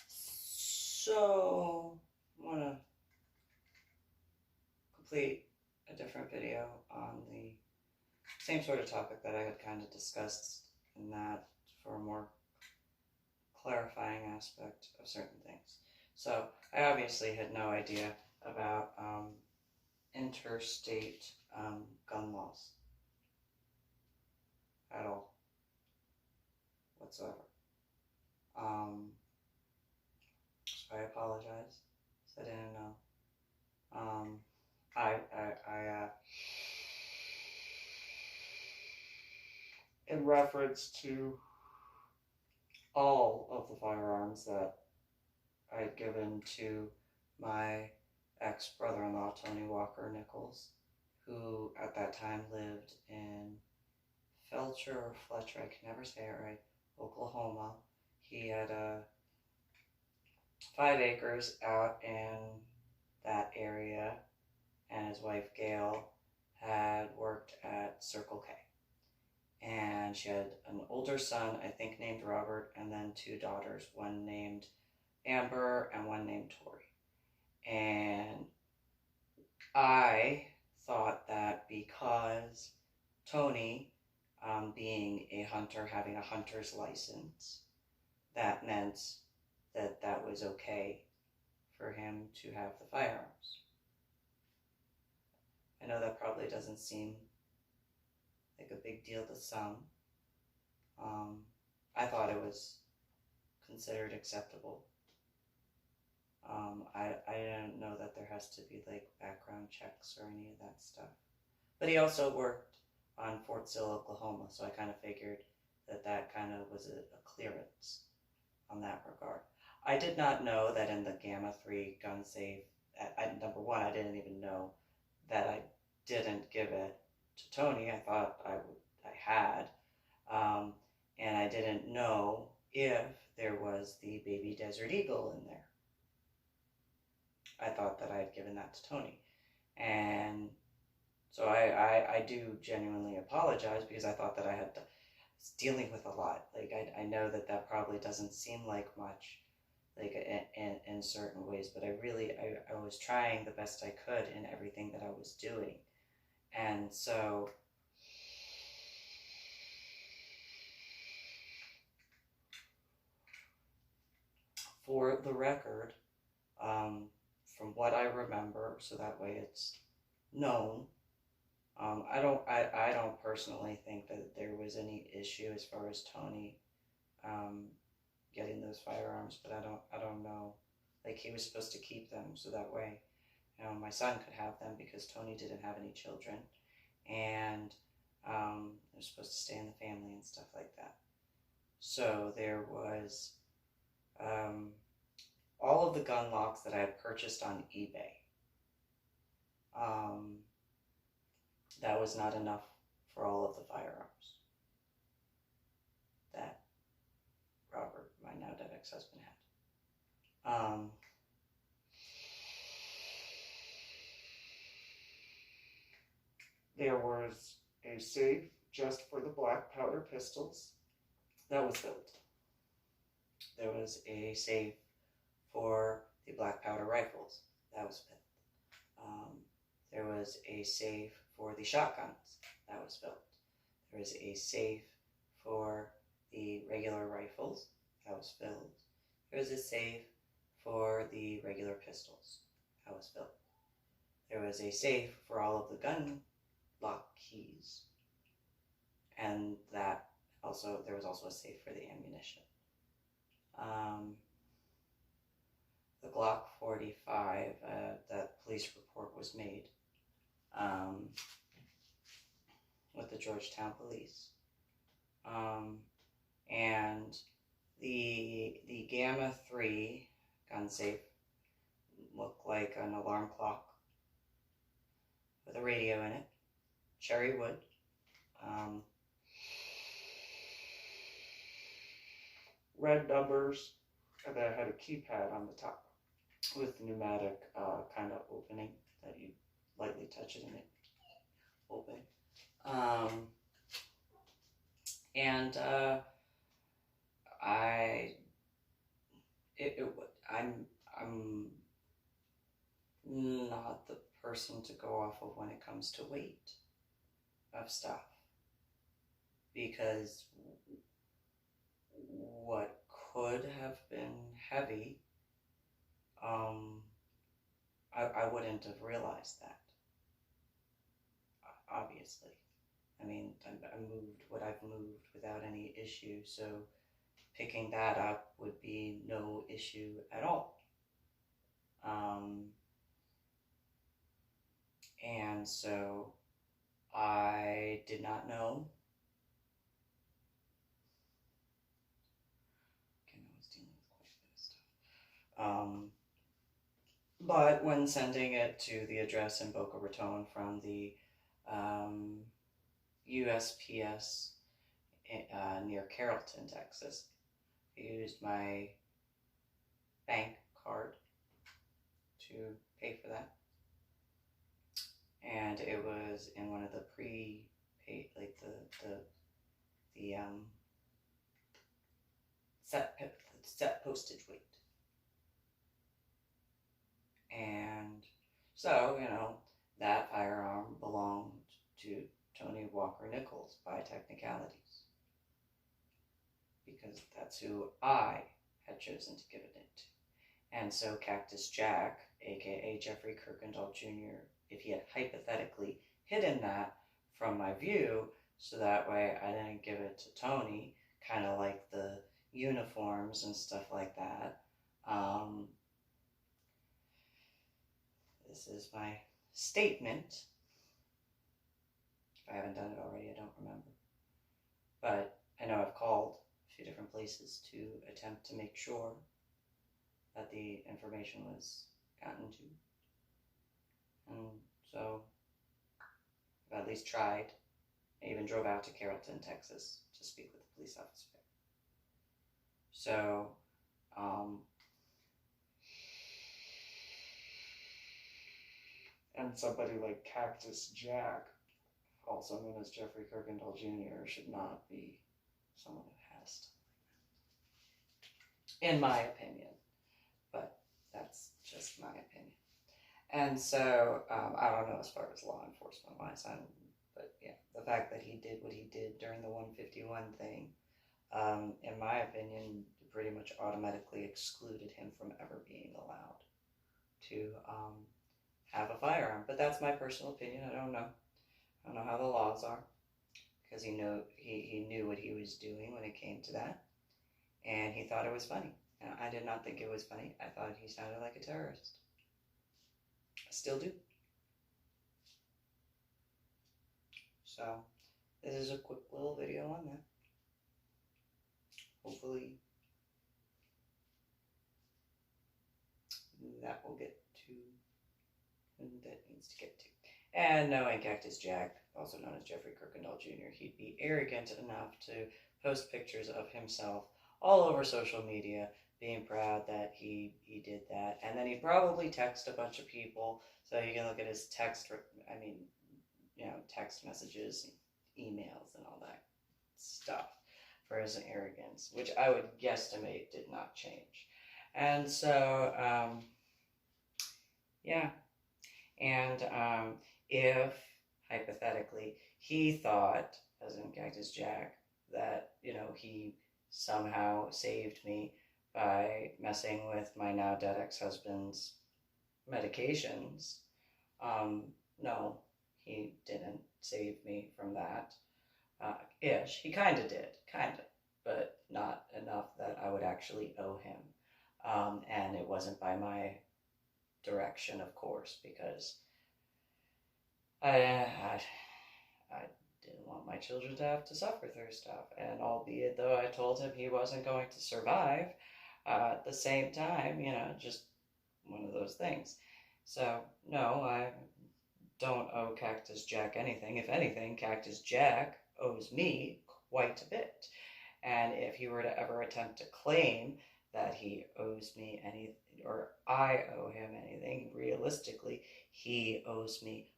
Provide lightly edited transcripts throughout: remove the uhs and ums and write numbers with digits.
So, I want to complete a different video on the same sort of topic that I had kind of discussed, in that for a more clarifying aspect of certain things. So, I obviously had no idea about interstate gun laws at all, whatsoever. So I apologize. I didn't know. In reference to all of the firearms that I had given to my ex-brother-in-law, Tony Walker Nichols, who at that time lived in Felcher or Fletcher, I can never say it right, Oklahoma. He had 5 acres out in that area, and his wife Gail had worked at Circle K. And she had an older son, I think named Robert, and then 2 daughters, one named Amber and one named Tori. And I thought that because Tony, being a hunter, having a hunter's license, that meant that that was okay for him to have the firearms. I know that probably doesn't seem like a big deal to some. I thought it was considered acceptable. I didn't know that there has to be like background checks or any of that stuff. But he also worked on Fort Sill, Oklahoma, so I kind of figured that that kind of was a clearance on that regard. I did not know that in the Gamma 3 gun safe, number one, I didn't even know that I didn't give it to Tony. I thought I had, and I didn't know if there was the baby Desert Eagle in there. I thought that I had given that to Tony, and so I do genuinely apologize, because I thought that I had was dealing with a lot. Like I know that that probably doesn't seem like much, like in certain ways, but I was trying the best I could in everything that I was doing. And so for the record, from what I remember, so that way it's known, I don't personally think that there was any issue as far as Tony getting those firearms, but I don't know. Like, he was supposed to keep them so that way, you know, my son could have them, because Tony didn't have any children, and they're supposed to stay in the family and stuff like that. So there was all of the gun locks that I had purchased on eBay. That was not enough for all of the firearms that Robert, my now dead ex-husband, had. There was a safe just for the black powder pistols that was built. There was a safe for the black powder rifles that was built. There was a safe for the shotguns that was built. There was a safe for the regular rifles that was built. There was a safe for the regular pistols that was built. There was a safe for all of the gun lock keys, and that also, there was also a safe for the ammunition. The Glock 45, that police report was made with the Georgetown police. And the Gamma 3 gun safe looked like an alarm clock with a radio in it, cherry wood. Red numbers, and then it had a keypad on the top with pneumatic kind of opening that you lightly touch it and it open. I'm not the person to go off of when it comes to weight of stuff, because what could have been heavy, I wouldn't have realized that, obviously. I mean, I moved what I've moved without any issue, so picking that up would be no issue at all. And so I did not know. Okay, I was dealing with quite a bit of stuff. But when sending it to the address in Boca Raton from the USPS near Carrollton, Texas, I used my bank card to pay for that. And it was in one of the pre-paid, like the set postage weight. And so, that firearm belonged to Tony Walker Nichols by technicalities, because that's who I had chosen to give it to. And so Cactus Jack, aka Jeffrey Kirkendall Jr., if he had hypothetically hidden that from my view, so that way I didn't give it to Tony, kind of like the uniforms and stuff like that. This is my statement. If I haven't done it already, I don't remember. But I know I've called a few different places to attempt to make sure that the information was gotten to. And so I've at least tried. I even drove out to Carrollton, Texas to speak with the police officer there. So, and somebody like Cactus Jack, also known as Jeffrey Kirkendall Jr., should not be someone who has stuff like that, in my opinion. But that's just my opinion. And so, I don't know as far as law enforcement wise, but yeah, the fact that he did what he did during the 151 thing, in my opinion, pretty much automatically excluded him from ever being allowed to have a firearm. But that's my personal opinion. I don't know how the laws are, because he knew what he was doing when it came to that, and he thought it was funny. And I did not think it was funny. I thought he sounded like a terrorist. I still do. So this is a quick little video on that. Hopefully that will get to who that needs to get to. And knowing Cactus Jack, also known as Jeffrey Kirkendall Jr., he'd be arrogant enough to post pictures of himself all over social media, being proud that he did that. And then he'd probably text a bunch of people, so you can look at his text messages and emails and all that stuff for his arrogance, which I would guesstimate did not change. And so, yeah. And if, hypothetically, he thought, as in Cactus Jack, that, he somehow saved me by messing with my now dead ex-husband's medications, no, he didn't save me from that. Ish. He kind of did, but not enough that I would actually owe him. And it wasn't by my direction, of course, because I didn't want my children to have to suffer through stuff. And albeit though I told him he wasn't going to survive, at the same time, just one of those things. So, no, I don't owe Cactus Jack anything. If anything, Cactus Jack owes me quite a bit. And if he were to ever attempt to claim that he owes me anything, or I owe him anything, realistically, he owes me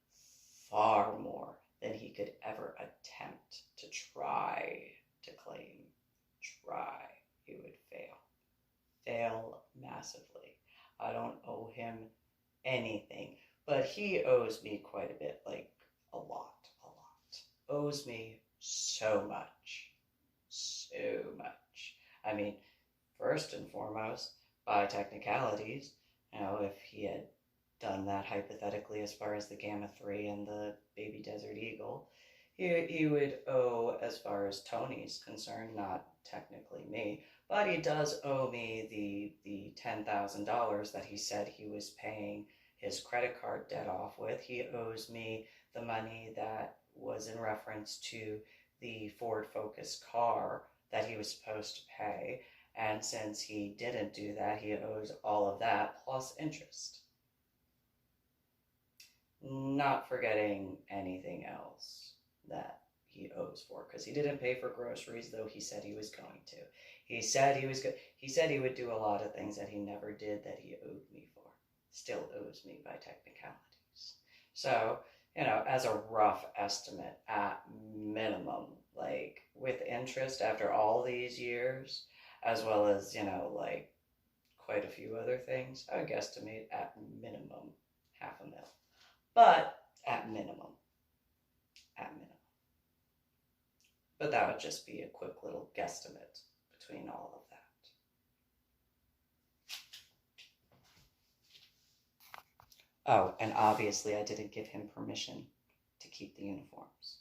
far more than he could ever attempt to try to claim. He fail massively. I don't owe him anything, but he owes me quite a bit, like a lot. Owes me so much. So much. I mean, first and foremost, by technicalities, if he had done that hypothetically as far as the Gamma 3 and the Baby Desert Eagle, he would owe, as far as Tony's concerned, not technically me, but he does owe me the $10,000 that he said he was paying his credit card debt off with. He owes me the money that was in reference to the Ford Focus car that he was supposed to pay. And since he didn't do that, he owes all of that plus interest. Not forgetting anything else that he owes for, because he didn't pay for groceries, though he said he was going to. He said he would do a lot of things that he never did that he owed me for. Still owes me by technicalities. So, as a rough estimate, at minimum, like with interest after all these years, as well as, like quite a few other things, I would guesstimate at minimum $500,000. But at minimum. But that would just be a quick little guesstimate between all of that. Oh, and obviously I didn't give him permission to keep the uniforms.